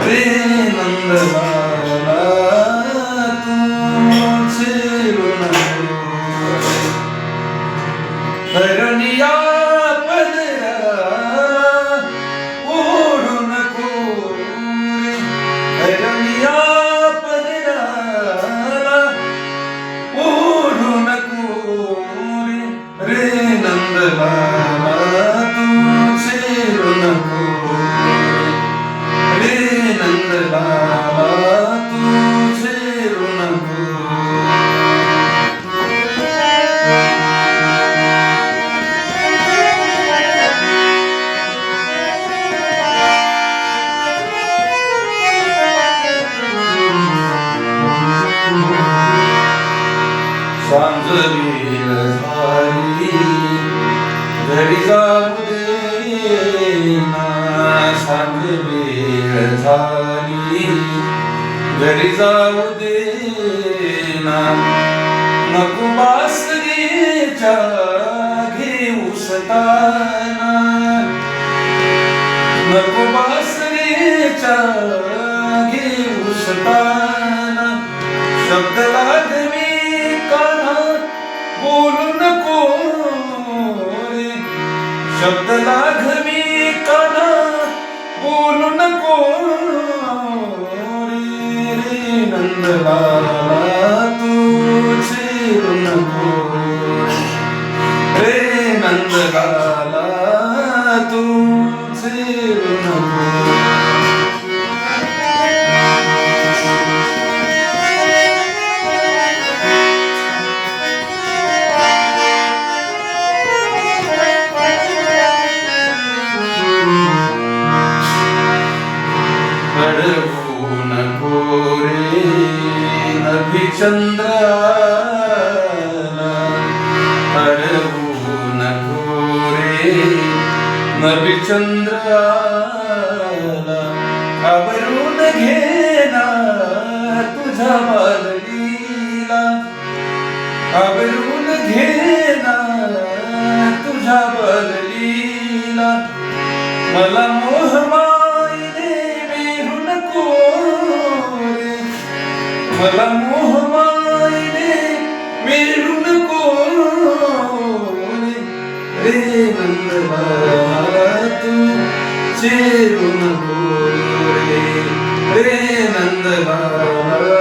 रे नंदलाला तू चिरू नको धरणिया पदरा ओढू नको रे धरणिया पदरा ओढू नको रे नंदलाला तू चिरू नको रे नंदलाला तू चिरू नको सांज वेळ झाली घरी जाऊ देना सांज वेळ झाली घरी जाऊ देना नको बासरीच्या घेऊ सताना नको बासरीच्या घेऊ सताना शब्द लागवी कानात बोलू नको रे शब्द लागवी कानात बोलू नको रे नंदलाला तू चिरू नको रे नंदलाला तू चिरू नको अडवू नको रे नभीचंद्राला अडवू नको रे नभीचंद्राला आवरून घेना तुझ्या बाललीला आवरून घेना तुझ्या बाललीला मला मोह मला मोह मायने मिळू नको रे नंदलाला तू चिरू नको रे नंदलाला